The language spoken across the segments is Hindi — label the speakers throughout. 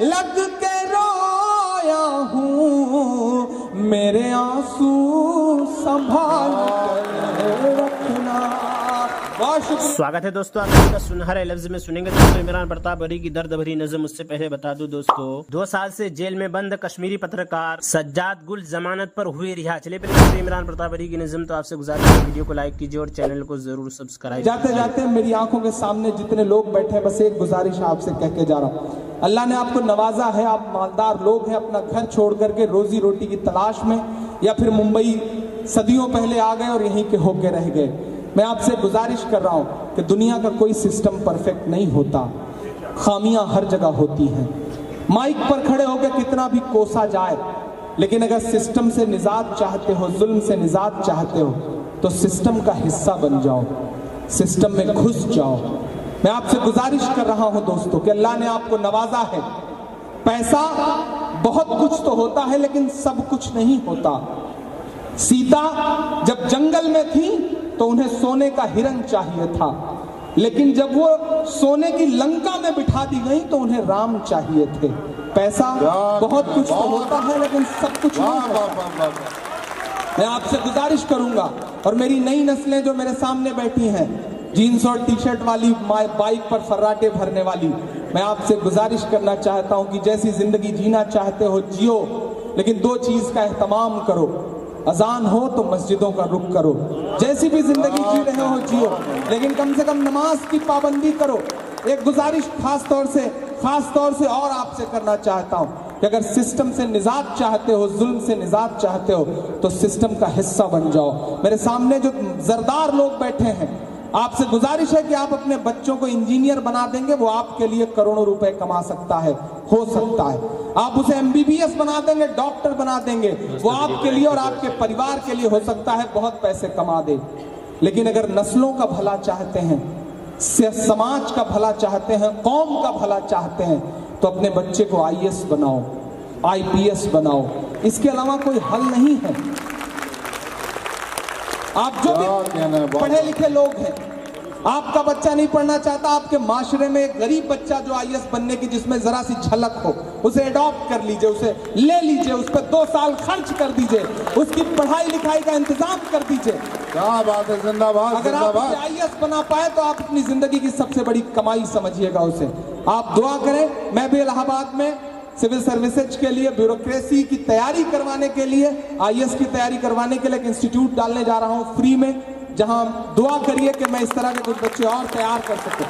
Speaker 1: लग के रोया हूँ, मेरे आंसू संभाल कर रखना।
Speaker 2: स्वागत है दोस्तों आपका सुनहरे लफ्ज में सुनेंगे दोस्तों इमरान प्रताप बरी की दर्द भरी नज़म। उससे पहले बता दूं दोस्तों 2 साल से जेल में बंद कश्मीरी पत्रकार सज्जाद गुल जमानत पर हुए रिहा। चलिए पहले इमरान प्रताप बरी की नज़म। तो आपसे गुजारिश है वीडियो को लाइक कीजिए और चैनल को जरूर सब्सक्राइब।
Speaker 1: जाते जाते मेरी आंखों के सामने जितने लोग बैठे हैं, बस एक गुजारिश आपसे कह के जा रहा हूँ। अल्लाह ने आपको नवाजा है, आप मालदार लोग हैं, अपना घर छोड़ करके रोजी रोटी की तलाश में या फिर मुंबई सदियों पहले आ गए और यहीं के होके रह गए। मैं आपसे गुजारिश कर रहा हूं कि दुनिया का कोई सिस्टम परफेक्ट नहीं होता, खामियां हर जगह होती हैं। माइक पर खड़े होकर कितना भी कोसा जाए, लेकिन अगर सिस्टम से निजात चाहते हो, जुल्म से निजात चाहते हो, तो सिस्टम का हिस्सा बन जाओ, सिस्टम में घुस जाओ। मैं आपसे गुजारिश कर रहा हूं दोस्तों कि अल्लाह ने आपको नवाजा है। पैसा बहुत कुछ तो होता है, लेकिन सब कुछ नहीं होता। सीता जब जंगल में थी तो उन्हें सोने का हिरन चाहिए था, लेकिन जब वो सोने की लंका में बिठा दी गई तो उन्हें राम चाहिए थे। पैसा बहुत कुछ तो होता है, लेकिन सब कुछ नहीं होता। मैं आपसे गुजारिश करूंगा, और मेरी नई नस्लें जो मेरे सामने बैठी हैं, जीन्स और टी शर्ट वाली, बाइक पर फर्राटे भरने वाली, मैं आपसे गुजारिश करना चाहता हूं कि जैसी जिंदगी जीना चाहते हो जियो, लेकिन 2 चीज का एहतमाम करो। अजान हो तो मस्जिदों का रुख करो। जैसी भी जिंदगी जी रहे हो जियो, लेकिन कम से कम नमाज की पाबंदी करो। एक गुजारिश खास तौर से और आपसे करना चाहता हूं कि अगर सिस्टम से निजात चाहते हो, जुल्म से निजात चाहते हो, तो सिस्टम का हिस्सा बन जाओ। मेरे सामने जो जरदार लोग बैठे हैं, आपसे गुजारिश है कि आप अपने बच्चों को इंजीनियर बना देंगे, वो आपके लिए करोड़ों रुपए कमा सकता है, हो सकता है। आप उसे MBBS बना देंगे, डॉक्टर बना देंगे, वो आपके लिए और आपके परिवार के लिए हो सकता है बहुत पैसे कमा दे। लेकिन अगर नस्लों का भला चाहते हैं, समाज का भला चाहते हैं, कौम का भला चाहते हैं, तो अपने बच्चे को IAS बनाओ, IPS बनाओ। इसके अलावा कोई हल नहीं है। आप जो भी पढ़े लिखे लोग हैं, आपका बच्चा नहीं पढ़ना चाहता, आपके माशरे में एक गरीब बच्चा जो IAS बनने की जिसमें जरा सी झलक हो, उसे अडॉप्ट कर लीजिए, उसे ले लीजिए, उस पर 2 साल खर्च कर दीजिए, उसकी पढ़ाई लिखाई का इंतजाम कर दीजिए।
Speaker 3: क्या बात है, जिंदाबाद।
Speaker 1: अगर आप उसे IAS बना पाए तो आप अपनी जिंदगी की सबसे बड़ी कमाई समझिएगा उसे। आप दुआ करें। मैं भी इलाहाबाद में सिविल सर्विसेज के लिए, ब्यूरोक्रेसी की तैयारी करवाने के लिए, IAS की तैयारी करवाने के लिए एक इंस्टीट्यूट डालने जा रहा हूं फ्री में, जहां दुआ करिए कि मैं इस तरह के कुछ बच्चे और तैयार कर सकूं,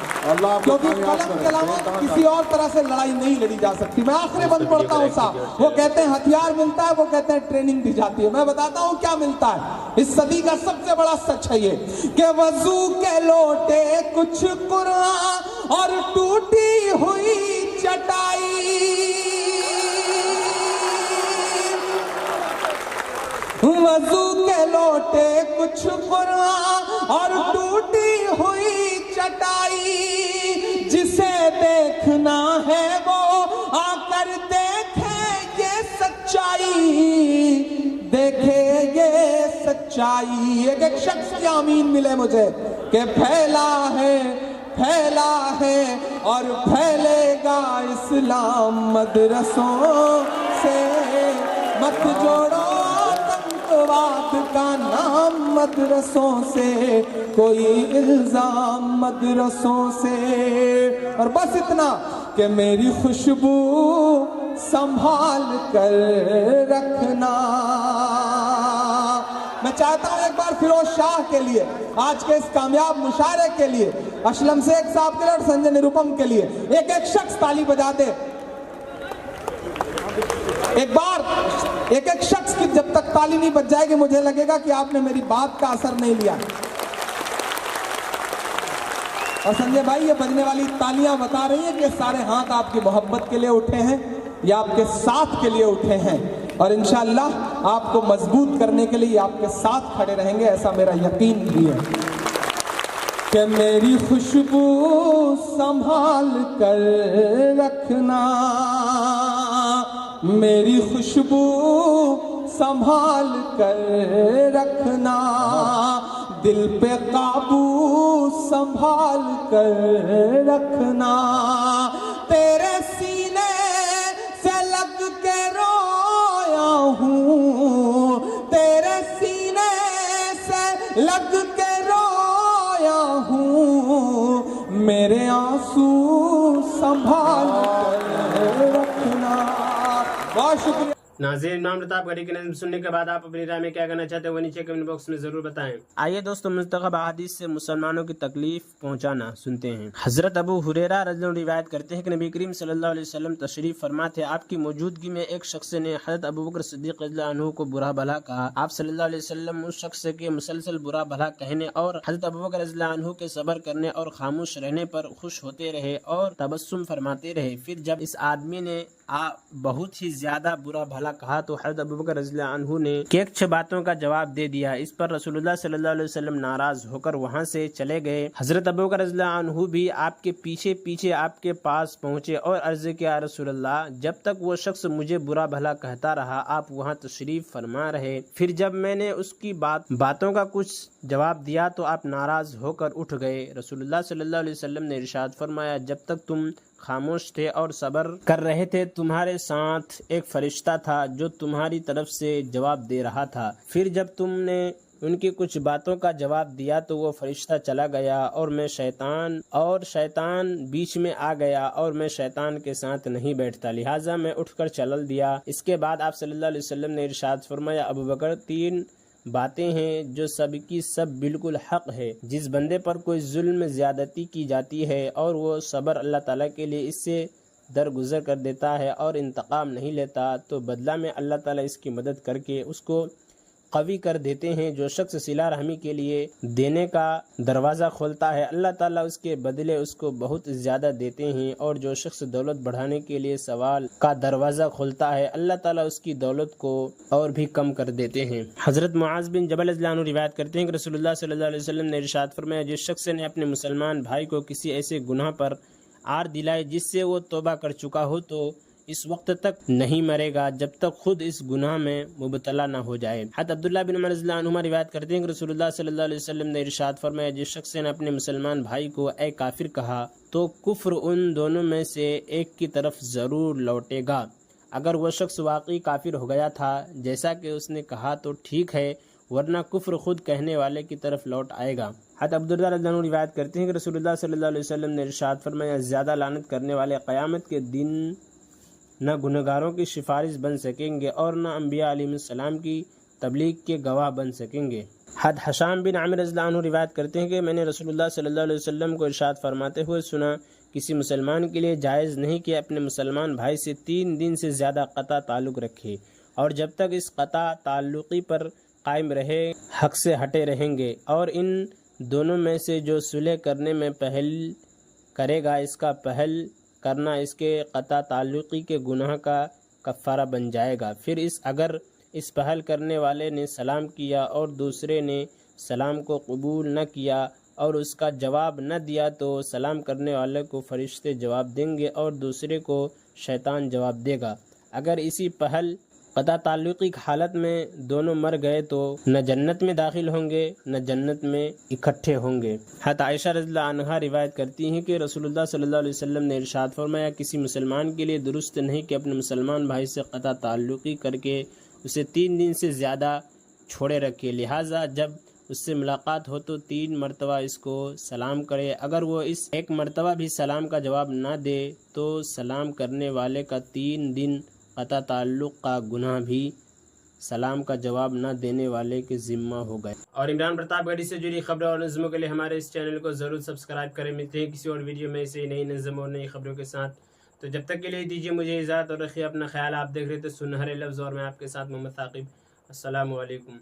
Speaker 1: क्योंकि कलम के अलावा किसी और तरह से लड़ाई नहीं लड़ी जा सकती। मैं आखिरी बंद पढ़ता हूं साहब। वो कहते हैं हथियार मिलता है, वो कहते हैं ट्रेनिंग दी जाती है। मैं बताता हूं क्या मिलता है। इस सदी का सबसे बड़ा सच है ये कि वजू के लोटे कुछ कुरान और टूटी हुई चटाई, वजू के लोटे कुछ कुरान और टूटी हुई चटाई, जिसे देखना है वो आकर देखे ये सच्चाई, देखे ये सच्चाई। एक शख्स की आमीन मिले मुझे कि फैला है और फैलेगा इस्लाम मदरसों से। मत जोड़ो वाद का नाम मदरसों से, कोई इल्जाम मदरसों से। और बस इतना कि मेरी खुशबू संभाल कर रखना। मैं चाहता हूं एक बार फिरोज शाह के लिए, आज के इस कामयाब मुशायरे के लिए, असलम शेख साहब के लिए और संजय निरुपम के लिए एक शख्स ताली बजा दे। एक बार एक शख्स की जब तक ताली नहीं बज जाएगी, मुझे लगेगा कि आपने मेरी बात का असर नहीं लिया। और संजय भाई, ये बजने वाली तालियां बता रही है कि सारे हाथ आपकी मोहब्बत के लिए उठे हैं, या आपके साथ के लिए उठे हैं, और इंशाअल्लाह आपको मजबूत करने के लिए आपके साथ खड़े रहेंगे, ऐसा मेरा यकीन भी है। कि मेरी खुशबू संभाल कर रखना, मेरी खुशबू संभाल कर रखना, दिल पे काबू संभाल कर रखना, तेरे सीने आंसू संभाल कर रखना। बहुत शुक्रिया।
Speaker 2: नाज़रीन, इमाम प्रताप गढ़ी की नज़्म सुनने के बाद आप अपनी राय में क्या कहना चाहते हैं वो नीचे कमेंट बॉक्स में जरूर बताएं। आइए दोस्तों, मुंतखब अहादीस से मुसलमानों की तकलीफ पहुंचाना सुनते हैं। हजरत अबू हुरैरा रज़ियल्लाहु अन्हु रिवायत करते हैं कि नबी करीम सल्लल्लाहु अलैहि वसल्लम तशरीफ फरमा थे। आपकी मौजूदगी में एक शख्स ने हजरत अबू बकर सिद्दीक़ रज़ियल्लाहु अन्हु को बुरा भला कहा। आप सल्लल्लाहु अलैहि वसल्लम उस शख्स के मुसलसल बुरा भला कहने और हजरत अबू बकर रज़ियल्लाहु अन्हु के सब्र करने और खामोश रहने पर खुश होते रहे और तबस्सुम फरमाते रहे। फिर जब इस आदमी ने बहुत ही ज्यादा बुरा भला कहा तो हज़रत अबू बकर रज़ियल्लाहु अन्हु ने कुछ बातों का जवाब दे दिया। इस पर रसूलुल्लाह सल्लल्लाहु अलैहि वसल्लम नाराज होकर वहां से चले गए। हज़रत अबू बकर रज़ियल्लाहु अन्हु भी आपके पीछे पीछे आपके पास पहुंचे और अर्ज किया, रसूलल्लाह, जब तक वो शख्स मुझे बुरा भला कहता रहा आप वहां तशरीफ फरमा रहे। फिर जब मैंने उसकी बातों का कुछ जवाब दिया तो आप नाराज होकर उठ गए। रसूलुल्लाह सल्लल्लाहु अलैहि वसल्लम ने इरशाद फरमाया, जब तक तुम खामोश थे और सब्र कर रहे थे तुम्हारे साथ एक फरिश्ता था जो तुम्हारी तरफ से जवाब दे रहा था। फिर जब तुमने उनकी कुछ बातों का जवाब दिया तो वो फरिश्ता चला गया और शैतान बीच में आ गया और मैं शैतान के साथ नहीं बैठता, लिहाजा मैं उठकर चल दिया। इसके बाद आप सल्लल्लाहु अलैहि वसल्लम ने इरशाद फरमाया, अबू बकर, 3 बातें हैं जो सब की सब बिल्कुल हक है। जिस बंदे पर कोई जुल्म ज्यादती की जाती है और वो सब्र अल्लाह ताला के लिए इससे दरगुजर कर देता है और इंतकाम नहीं लेता तो बदला में अल्लाह ताला इसकी मदद करके उसको कवी कर देते हैं। जो शख्स सिला रहमी के लिए देने का दरवाज़ा खोलता है अल्लाह ताला उसके बदले उसको बहुत ज़्यादा देते हैं, और जो शख्स दौलत बढ़ाने के लिए सवाल का दरवाज़ा खोलता है अल्लाह ताला उसकी दौलत को और भी कम कर देते हैं। हज़रत मुआज़ बिन जबल रज़ियल्लाहु अन्हु रिवायत करते हैं कि रसूलुल्लाह सल्लल्लाहु अलैहि वसल्लम ने इरशाद फरमाया, जिस शख्स ने अपने मुसलमान भाई को किसी ऐसे गुनाह पर आर दिलाए जिससे वो तौबा कर चुका हो तो इस वक्त तक नहीं मरेगा जब तक खुद इस गुनाह में मुबतला न हो जाए। हज़रत अब्दुल्लाह बिन उमर रज़ियल्लाहु अन्हुमा रिवायत करते हैं कि रसूलुल्लाह सल्लल्लाहु अलैहि वसल्लम ने इरशाद फरमाया, जिस शख्स ने अपने मुसलमान भाई को ए काफिर कहा तो कुफ्र उन दोनों में से एक की तरफ ज़रूर लौटेगा। अगर वह शख्स वाकई काफिर हो गया था जैसा कि उसने कहा तो ठीक है, वरना कुफ्र खुद कहने वाले की तरफ लौट आएगा। हज़रत अब्दुल्लाह रज़ियल्लाहु अन्हु रिवायत करते हैं कि रसूलुल्लाह सल्लल्लाहु अलैहि वसल्लम ने इरशाद फरमाया, ज़्यादा लानत करने वाले क़यामत के दिन न गुनहगारों की सिफारिश बन सकेंगे और न अम्बिया अलैहिस्सलाम की तबलीग के गवाह बन सकेंगे। हद हशाम बिन आमिर रज़ियल्लाहु अन्हु रिवायत करते हैं कि मैंने रसूलुल्लाह सल्लल्लाहु अलैहि वसल्लम को इरशाद फरमाते हुए सुना, किसी मुसलमान के लिए जायज़ नहीं कि अपने मुसलमान भाई से 3 दिन से ज़्यादा क़ता ताल्लुक़ रखे, और जब तक इस क़ता ताल्लुक़ी पर कायम रहे हक़ से हटे रहेंगे, और इन दोनों में से जो सुलह करने में पहल करेगा इसका पहल करना इसके क़ता ताल्लुक़ी के गुनाह का कफ़ारा बन जाएगा। फिर अगर इस पहल करने वाले ने सलाम किया और दूसरे ने सलाम को कबूल न किया और उसका जवाब न दिया तो सलाम करने वाले को फरिश्ते जवाब देंगे और दूसरे को शैतान जवाब देगा। अगर इसी पहल क़ता ताल्लुक़ी की हालत में दोनों मर गए तो न जन्नत में दाखिल होंगे न जन्नत में इकट्ठे होंगे। हज़रत आयशा रज़ियल्लाहु अन्हा रिवायत करती हैं कि रसूलुल्लाह सल्लल्लाहु अलैहि वसल्लम ने इरशाद फरमाया, किसी मुसलमान के लिए दुरुस्त नहीं कि अपने मुसलमान भाई से क़ता ताल्लुक़ी करके उसे 3 दिन से ज़्यादा छोड़े रखे, लिहाजा जब उससे मुलाकात हो तो 3 मरतबा इसको सलाम करे। अगर वो इस एक मरतबा भी सलाम का जवाब ना दे तो सलाम करने वाले का 3 दिन क़ता ताल्लुक़ का गुनाह भी सलाम का जवाब न देने वाले के ज़िम्मा हो गए। और इमरान प्रताप गढ़ी से जुड़ी खबरों और नज़मों के लिए हमारे इस चैनल को ज़रूर सब्सक्राइब करें। मिलते हैं किसी और वीडियो में ऐसे नई नज़म और नई खबरों के साथ। तो जब तक के लिए दीजिए मुझे इजाज़त और रखिए अपना ख्याल। आप देख रहे थे सुनहरे लफ्ज़ और मैं आपके साथ मोहम्मद साकिब। अस्सलामु अलैकुम।